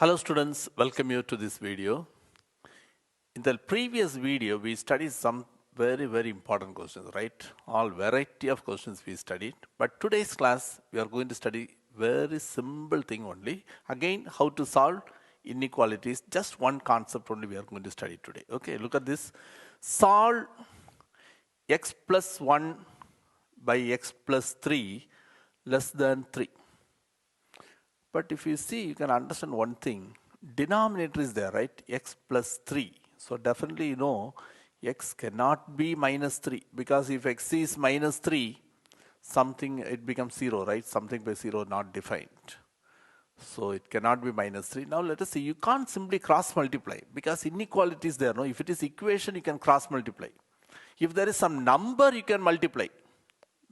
Hello students, welcome you to this video. In the previous video, we studied some very important questions, right? All variety of questions we studied. But today's class, we are going to study very simple thing only. Again, how to solve inequalities. Just one concept only we are going to study today. Okay, look at this. Solve x plus 1 by x plus 3 less than 3. But if you see, you can understand one thing. Denominator is there, right? X plus 3. So definitely you know x cannot be minus 3, because if x is minus 3, something it becomes 0, right? Something by 0 not defined. So it cannot be minus 3. Now let us see, you can't simply cross multiply because inequality is there. No, if it is equation, you can cross multiply. If there is some number, you can multiply.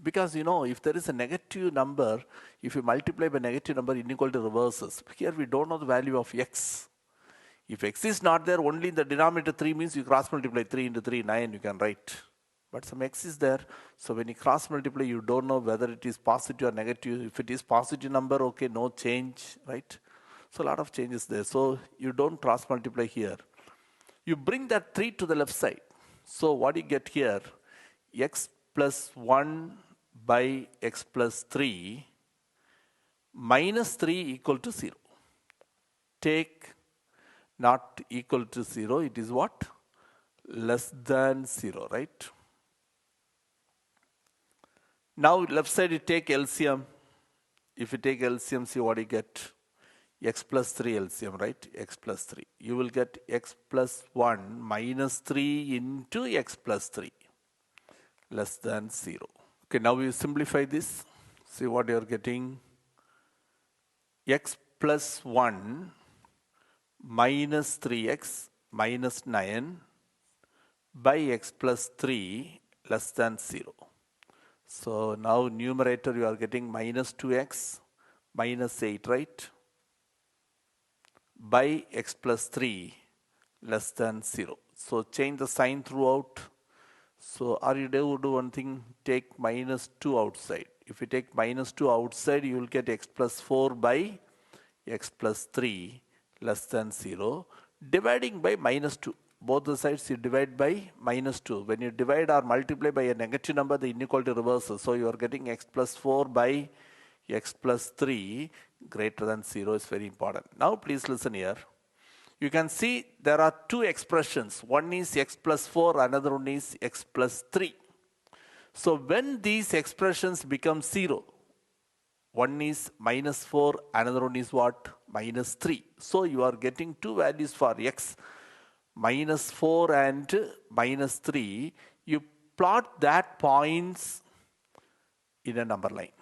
Because you know, if there is a negative number, if you multiply by negative number, inequality reverses. Here we don't know the value of x. If x is not there, only in the denominator 3 means you cross multiply 3 into 3, 9 you can write. But some x is there. So when you cross multiply, you don't know whether it is positive or negative. If it is positive number, okay, no change, right? So a lot of changes there. So you don't cross multiply here. You bring that 3 to the left side. So what you get here, x plus 1 by x plus 3 minus 3 equal to 0. Take not equal to 0, it is what? Less than 0, right? Now left side you take LCM. If you take LCM, see what you get? X plus 3 LCM, right? X plus 3. You will get x plus 1 minus 3 into x plus 3 less than 0. Okay, now we simplify this. See what you are getting. X plus 1 minus 3x minus 9 by x plus 3 less than 0. So now numerator you are getting minus 2x minus 8, right? By x plus 3 less than 0. So change the sign throughout. So are you able to do one thing? Take minus 2 outside. If you take minus 2 outside, you will get x plus 4 by x plus 3 less than 0. Dividing by minus 2. Both the sides you divide by minus 2. When you divide or multiply by a negative number, the inequality reverses. So you are getting x plus 4 by x plus 3 greater than 0 is very important. Now please listen here. You can see there are two expressions. One is x plus 4, another one is x plus 3. So when these expressions become 0, one is minus 4, another one is what? Minus 3. So you are getting two values for x, minus 4 and minus 3. You plot that points in a number line.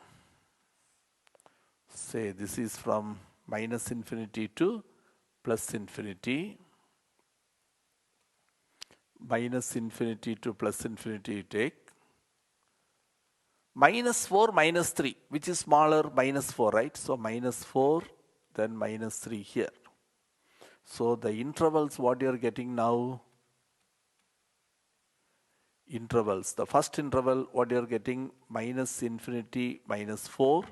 Say this is from minus infinity to plus infinity, minus infinity to plus infinity you take, minus 4, minus 3, which is smaller, minus 4, right? So minus 4, then minus 3 here. So the intervals, what you are getting now, intervals. The first interval, what you are getting, minus infinity, minus 4.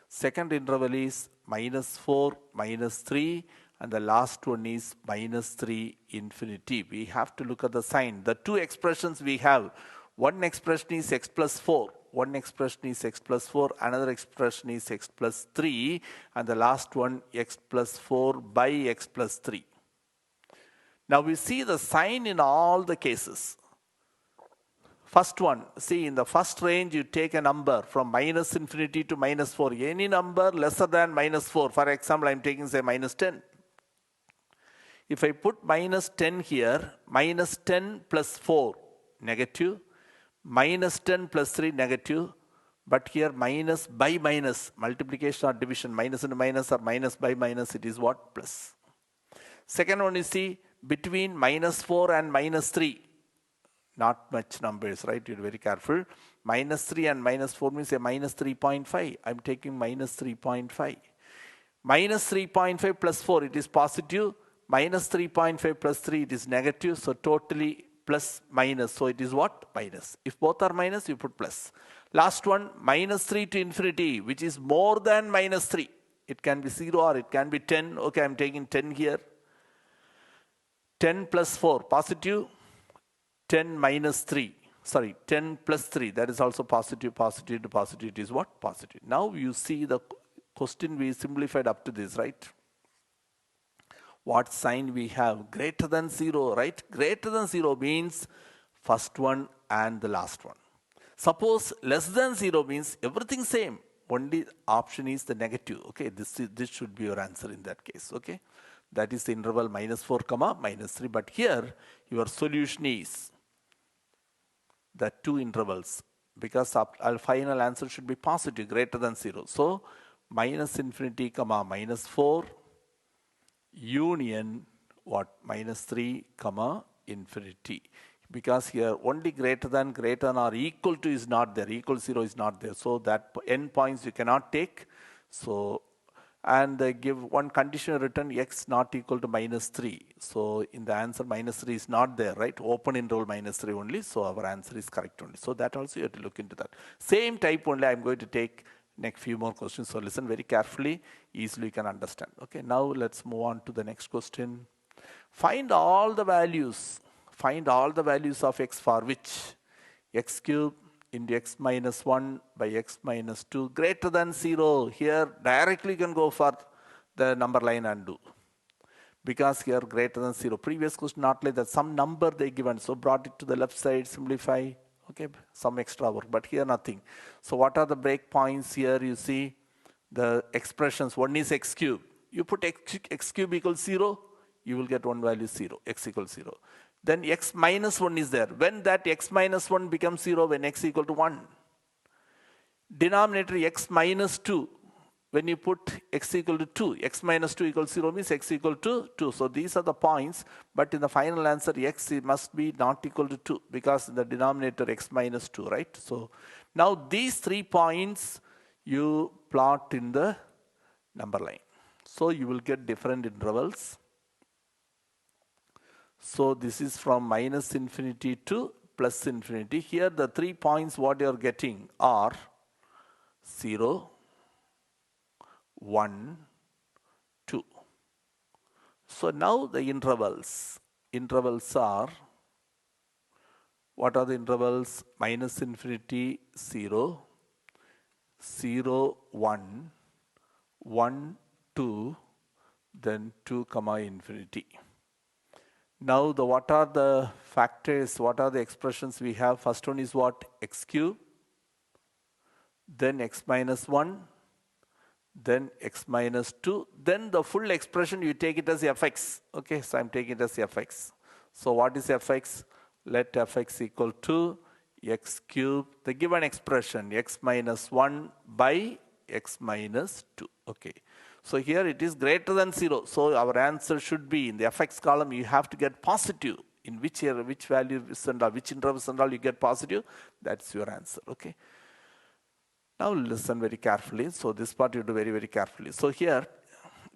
Second interval is minus 4, minus 3. And the last one is minus 3 infinity. We have to look at the sign. The two expressions we have, one expression is x plus 4, one expression is x plus 4, another expression is x plus 3, and the last one x plus 4 by x plus 3. Now we see the sign in all the cases. First one, see in the first range you take a number from minus infinity to minus 4. Any number lesser than minus 4. For example, I am taking say minus 10. If I put minus 10 here, minus 10 plus 4, negative, minus 10 plus 3, negative, but here minus by minus, multiplication or division, minus into minus or minus by minus, it is what? Plus. Second one is see, between minus 4 and minus 3, not much numbers, right? You're very careful. Minus 3 and minus 4 means a minus 3.5. I'm taking minus 3.5. Minus 3.5 plus 4, it is positive. Minus 3.5 plus 3, it is negative. So totally plus minus. So it is what? Minus. If both are minus, you put plus. Last one, minus 3 to infinity, which is more than minus 3. It can be 0 or it can be 10. Okay, I'm taking 10 here. 10 plus 4, positive. 10 minus 3. Sorry, 10 plus 3, that is also positive. Positive to positive, it is what? Positive. Now you see the question we simplified up to this, right? What sign we have? Greater than 0, right? Greater than 0 means first one and the last one. Suppose less than 0 means everything same. Only option is the negative. Okay, this should be your answer in that case. Okay, that is the interval minus 4 comma minus 3. But here your solution is the two intervals, because our final answer should be positive, greater than 0. So minus infinity comma minus 4 union what? Minus 3 comma infinity. Because here only greater than or equal to is not there. Equal 0 is not there. So that n points you cannot take. So, and they give one condition written x not equal to minus 3. So in the answer minus 3 is not there, right? Open interval minus 3 only. So our answer is correct only. So that also you have to look into that. Same type only I'm going to take next few more questions. So listen very carefully. Easily you can understand. Okay, now let's move on to the next question. Find all the values. Find all the values of x for which x cube into x minus 1 by x minus 2 greater than 0. Here directly you can go for the number line and do. Because here greater than 0. Previous question not like that. Some number they given. So brought it to the left side, simplify. Okay, some extra work. But here nothing. So what are the breakpoints here? You see the expressions. One is x cube. You put x cube equals 0. You will get one value 0. X equals 0. Then x minus 1 is there. When that x minus 1 becomes 0, when x equal to 1. Denominator x minus 2. When you put x equal to 2, x minus 2 equals 0 means x equal to 2. So these are the points, but in the final answer x must be not equal to 2 because in the denominator x minus 2, right? So now these 3 points you plot in the number line. So you will get different intervals. So this is from minus infinity to plus infinity. Here the 3 points what you are getting are 0, 1, 2. So now the intervals are, what are the intervals? Minus infinity 0, 0, 1, 1, 2, then 2 comma infinity. Now what are the factors, what are the expressions we have? First one is what? X cube, then x minus 1, then x minus 2, then the full expression you take it as fx. Okay, so I'm taking it as fx. So what is fx? Let fx equal to x cube, the given expression x minus 1 by x minus 2. Okay. So here it is greater than 0. So our answer should be in the fx column you have to get positive. In which value and which intervals and all you get positive, that's your answer. Okay. Now listen very carefully. So this part you do very, very carefully. So here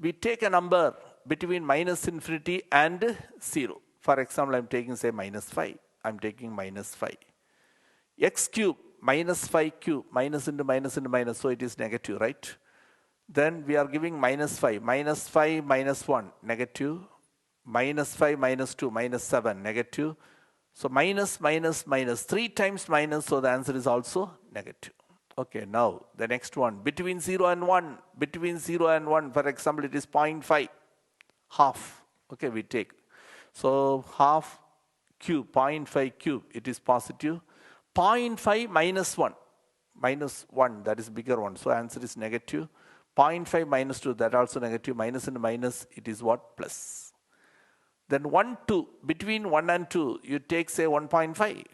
we take a number between minus infinity and 0. For example, I'm taking say minus 5. I'm taking minus 5. X cube, minus 5 cube, minus into minus into minus. So it is negative, right? Then we are giving minus 5. Minus 5 minus 1, negative. Minus 5 minus 2, minus 7, negative. So minus, minus, minus. 3 times minus, so the answer is also negative. Okay, now the next one. Between 0 and 1. Between 0 and 1, for example, it is 0.5. Half. Okay, we take. So half cube, 0.5 cube, it is positive. 0.5 minus 1. Minus 1, that is bigger one. So answer is negative. 0.5 minus 2, that also negative. Minus and minus, it is what? Plus. Then 1, 2. Between 1 and 2, you take say 1.5.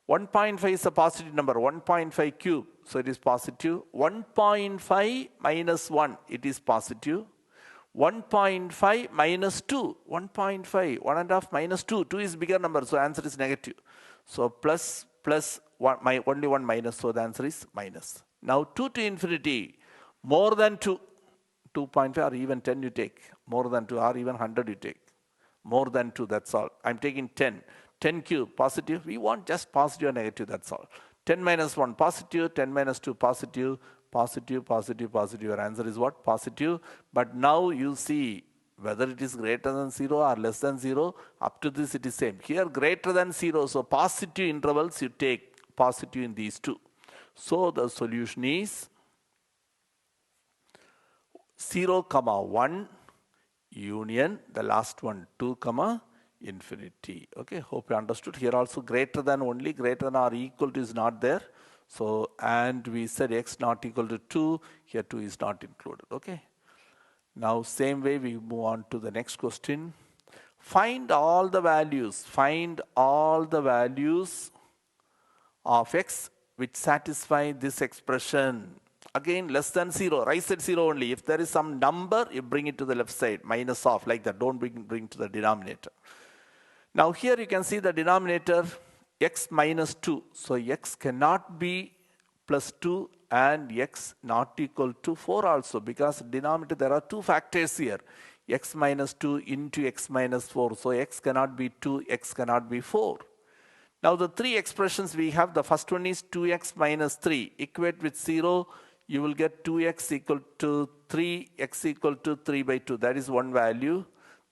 1.5 is a positive number. 1.5 cube, so it is positive. 1.5 minus 1, it is positive. 1.5 minus 2. 1.5, 1.5 minus 2. 2 is bigger number, so answer is negative. So plus, one, only 1 minus, so the answer is minus. Now 2 to infinity. More than 2, 2.5 or even 10 you take. More than 2 or even 100 you take. More than 2, that's all. I'm taking 10. 10 cube, positive. We want just positive or negative, that's all. 10 minus 1, positive. 10 minus 2, positive. Positive, positive, positive. Your answer is what? Positive. But now you see whether it is greater than 0 or less than 0. Up to this it is same. Here greater than 0. So positive intervals you take positive in these two. So the solution is 0, 1 union, the last one 2, infinity. Okay, hope you understood. Here also greater than only, greater than or equal to is not there. So, and we said x not equal to 2, here 2 is not included. Okay. Now same way we move on to the next question. Find all the values of x which satisfy this expression. Again, less than 0, right side 0 only. If there is some number, you bring it to the left side, minus off like that. Don't bring to the denominator. Now here you can see the denominator x minus 2. So x cannot be plus 2 and x not equal to 4 also, because denominator there are two factors here. X minus 2 into x minus 4. So x cannot be 2, x cannot be 4. Now the three expressions we have, the first one is 2x minus 3. Equate with 0, you will get 2x equal to 3, x equal to 3 by 2. That is one value.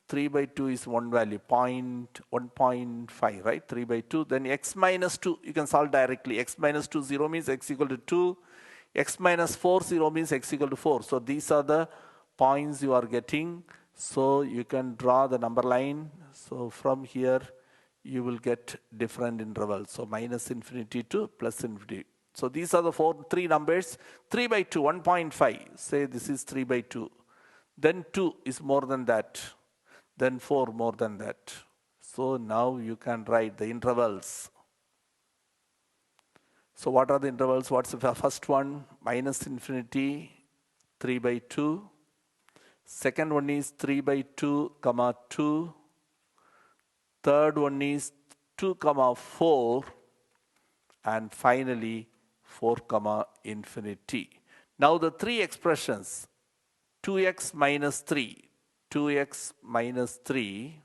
3 by 2 is one value, 1.5, right? 3 by 2. Then x minus 2, you can solve directly. X minus 2, 0 means x equal to 2. X minus 4, 0 means x equal to 4. So these are the points you are getting. So you can draw the number line. So from here, you will get different intervals. So minus infinity to plus infinity. So these are the three numbers. 3 by 2, 1.5. Say this is 3 by 2. Then 2 is more than that. Then 4 more than that. So now you can write the intervals. So what are the intervals? What's the first one? Minus infinity, 3 by 2. Second one is 3 by 2, 2. Third one is 2, 4. And finally 4, infinity. Now the three expressions, 2x minus 3. 2x minus 3.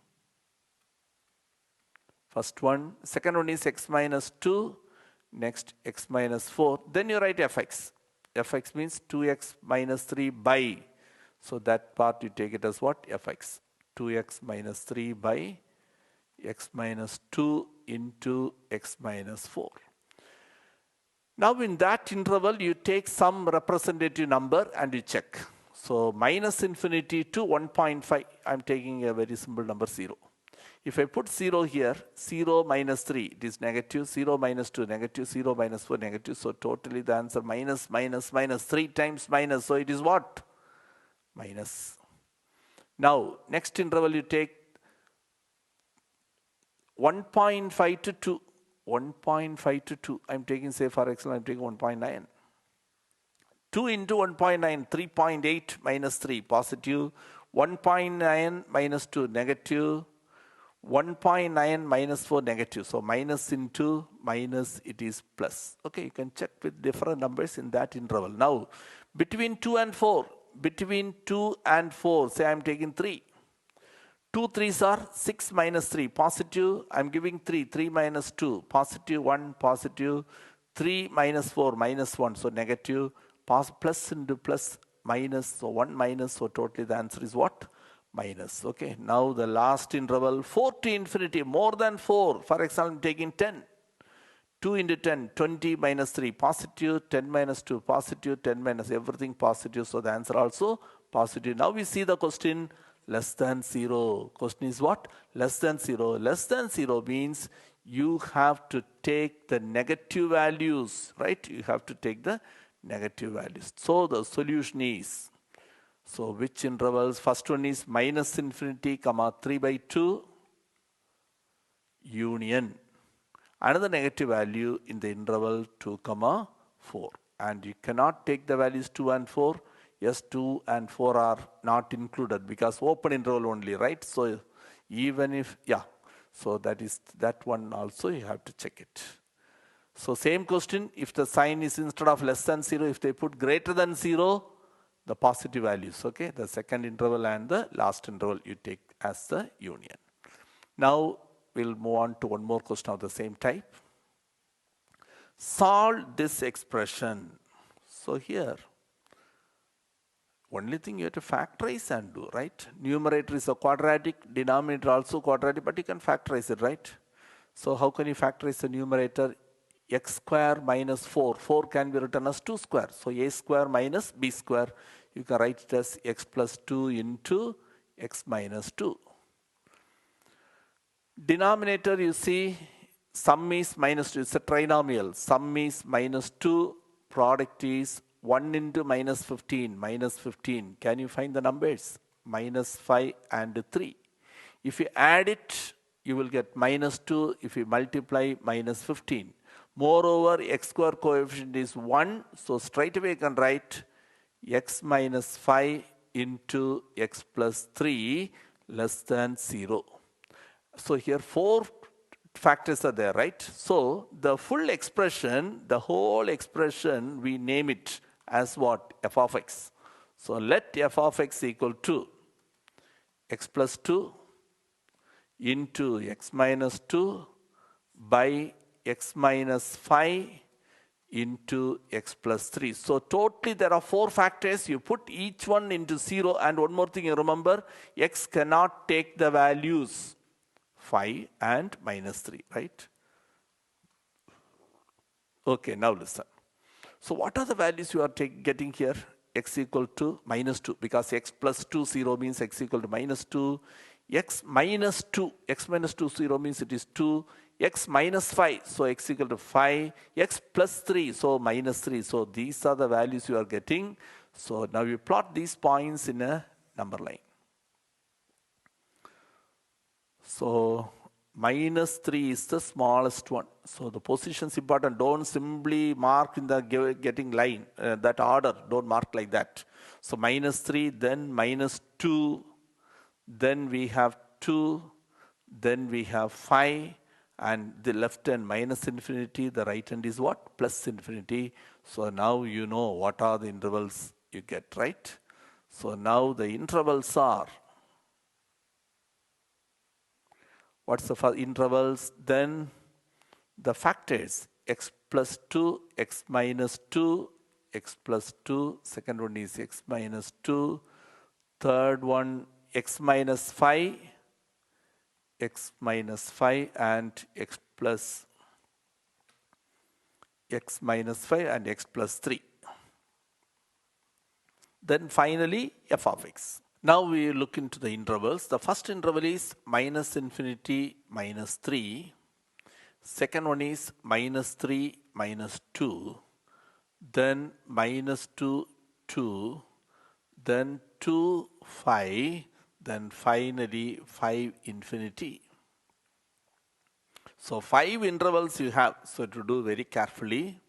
First one. Second one is x minus 2. Next x minus 4. Then you write fx. Fx means 2x minus 3 by. So that part you take it as what? Fx. 2x minus 3 by x minus 2 into x minus 4. Now in that interval you take some representative number and you check. So minus infinity to 1.5, I'm taking a very simple number 0. If I put 0 here, 0 minus 3, it is negative, 0 minus 2, negative, 0 minus 4, negative. So totally the answer minus, minus, minus, 3 times minus. So it is what? Minus. Now, next interval you take 1.5 to 2. 1.5 to 2. I'm taking, say for example, I'm taking 1.9. 2 into 1.9, 3.8 minus 3, positive. 1.9 minus 2, negative. 1.9 minus 4, negative. So minus into minus, it is plus. Okay, you can check with different numbers in that interval. Now, between 2 and 4, say I'm taking 3. 2 3s are 6 minus 3, positive. I'm giving 3, 3 minus 2, positive 1, positive. 3 minus 4, minus 1, so negative. Plus into plus, minus, so 1 minus, so totally the answer is what? Minus. Okay, now the last interval, 4 to infinity, more than 4. For example, I'm taking 10. 2 into 10, 20 minus 3, positive. 10 minus 2, positive. 10 minus everything positive. So the answer also positive. Now we see the question less than 0. Question is what? Less than 0. Less than 0 means you have to take the negative values, right? You have to take the negative values. So the solution is, so which intervals? First one is minus infinity, 3 by 2, union. Another negative value in the interval 2, 4. And you cannot take the values 2 and 4. Yes, 2 and 4 are not included because open interval only, right? So even if, yeah, so that is that one also you have to check it. So same question, if the sign is instead of less than 0, if they put greater than 0, the positive values, okay? The second interval and the last interval you take as the union. Now we'll move on to one more question of the same type. Solve this expression. So here, only thing you have to factorize and do, right? Numerator is a quadratic, denominator also quadratic, but you can factorize it, right? So how can you factorize the numerator? X square minus 4. 4 can be written as 2 square. So a square minus b square. You can write it as x plus 2 into x minus 2. Denominator, you see, sum is minus 2. It's a trinomial. Sum is minus 2. Product is 1 into minus 15. Minus 15. Can you find the numbers? Minus 5 and 3. If you add it, you will get minus 2. If you multiply, minus 15. Moreover, x square coefficient is 1. So straight away you can write x minus 5 into x plus 3 less than 0. So here 4 factors are there, right? So the full expression, the whole expression, we name it as what? F of x. So let f of x equal to x plus 2 into x minus 2 by x minus 5 into x plus 3. So totally there are 4 factors. You put each one into 0. And one more thing you remember, x cannot take the values 5 and minus 3, right? Okay, now listen. So what are the values you are getting here? X equal to minus 2, because x plus 2 0 means x equal to minus 2. X minus 2 0 means it is 2. X minus 5, so x equal to 5. X plus 3, so minus 3. So these are the values you are getting. So now you plot these points in a number line. So minus 3 is the smallest one. So the position is important. Don't simply mark in the getting line, that order. Don't mark like that. So minus 3, then minus 2, then we have 2, then we have 5, and the left hand minus infinity, the right hand is what? Plus infinity. So now you know what are the intervals you get, right? So now the intervals are, what's the first intervals? Then the factors, x plus 2, x minus 2, x plus 2. Second one is x minus 2. Third one, x minus 5, x minus 5 and x minus 5 and x plus 3. Then finally f of x. Now we look into the intervals. The first interval is minus infinity minus 3. Second one is minus 3 minus 2. Then minus 2, 2. Then 2, 5. Then finally 5 infinity. So 5 intervals you have. So to do very carefully.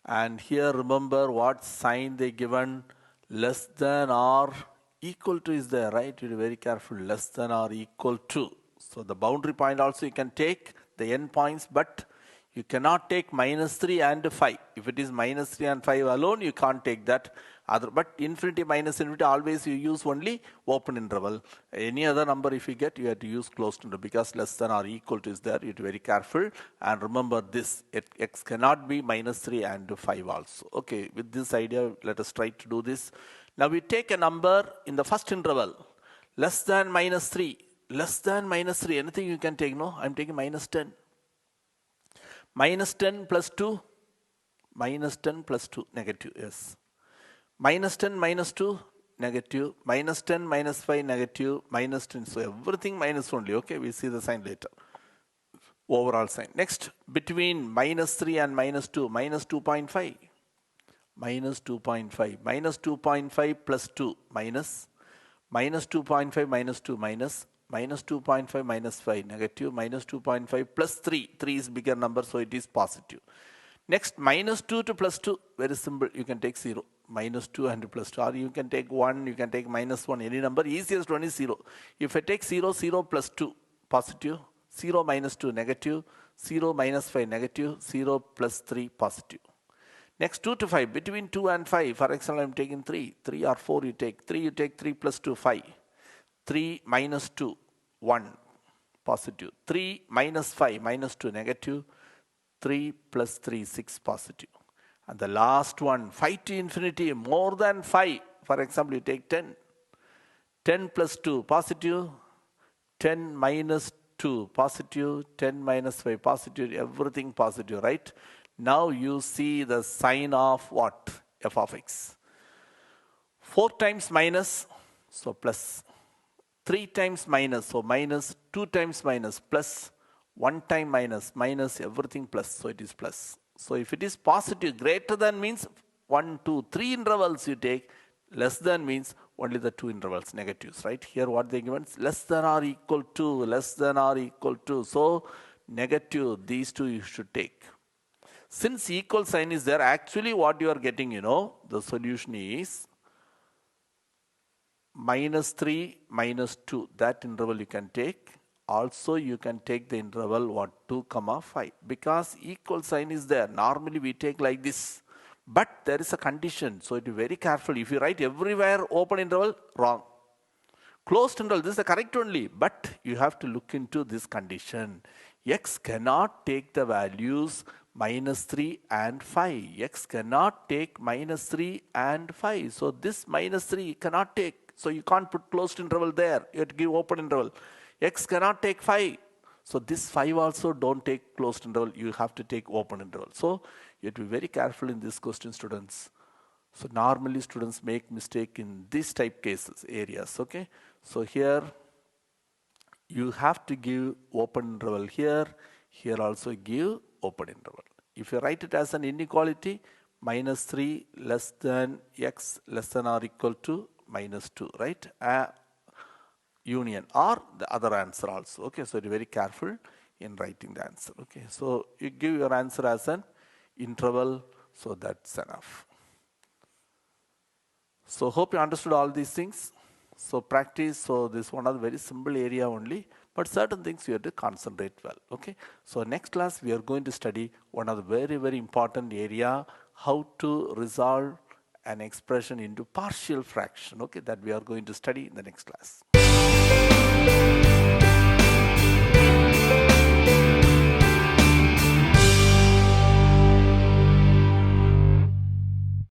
And here remember what sign they given, less than or equal to is there, right? You be very careful, less than or equal to. So the boundary point also you can take the end points, but you cannot take minus 3 and 5. If it is minus 3 and 5 alone, you can't take that. But infinity minus infinity, always you use only open interval. Any other number if you get, you have to use closed interval, because less than or equal to is there. You have to be very careful. And remember this, x cannot be minus 3 and 5 also. Okay, with this idea, let us try to do this. Now we take a number in the first interval, less than minus 3. Less than minus 3, anything you can take, no? I'm taking minus 10. Minus 10 plus 2, minus 10 plus 2, negative, yes. Minus 10 minus 2, negative. Minus 10 minus 5, negative. Minus 10, so everything minus only, okay? We'll see the sign later. Overall sign. Next, between minus 3 and minus 2, minus 2.5. Minus 2.5. Minus 2.5 plus 2, minus. Minus 2.5 minus 2, minus. Minus 2.5 minus 5, negative. Minus 2.5 plus 3. 3 is bigger number, so it is positive. Next, minus 2 to plus 2. Very simple. You can take 0. Minus 2 and plus 2. Or you can take 1. You can take minus 1. Any number. Easiest one is 0. If I take 0, 0 plus 2, positive. 0 minus 2, negative. 0 minus 5, negative. 0 plus 3, positive. Next, 2 to 5. Between 2 and 5. For example, I am taking 3. 3 or 4 you take. 3 you take 3 plus 2, 5. 3 minus 2, 1, positive. 3 minus 5, minus 2, negative. 3 plus 3, 6, positive. And the last one, 5 to infinity, more than 5. For example, you take 10. 10 plus 2, positive. 10 minus 2, positive. 10 minus 5, positive. Everything positive, right? Now you see the sign of what? F of x. 4 times minus, so plus. 3 times minus, so minus. 2 times minus, plus. 1 time minus, minus, everything plus, so it is plus. So if it is positive, greater than means 1, 2, 3 intervals you take, less than means only the 2 intervals, negatives, right? Here what they given, less than or equal to, less than or equal to. So negative, these two you should take. Since equal sign is there, actually what you are getting, the solution is minus 3, minus 2. That interval you can take. Also you can take the interval what 2 comma 5 because equal sign is there. Normally we take like this, but there is a condition, so be very careful. If you write everywhere open interval, wrong. Closed interval, this is the correct only, but you have to look into this condition. X cannot take the values minus 3 and 5. X cannot take minus 3 and 5. So this minus 3 cannot take. So you can't put closed interval there. You have to give open interval. X cannot take 5. So this 5 also don't take closed interval. You have to take open interval. So you have to be very careful in this question, students. So normally students make mistake in this type cases, areas. Okay. So here you have to give open interval here. Here also give open interval. If you write it as an inequality, minus 3 less than x less than or equal to minus 2, right? Union or the other answer also. Okay, so be very careful in writing the answer. Okay, so you give your answer as an interval, so that's enough. So hope you understood all these things. So practice, so this one of the very simple area only, but certain things you have to concentrate well. Okay, so next class we are going to study one of the very, very important area, how to resolve an expression into partial fraction. Okay, that we are going to study in the next class.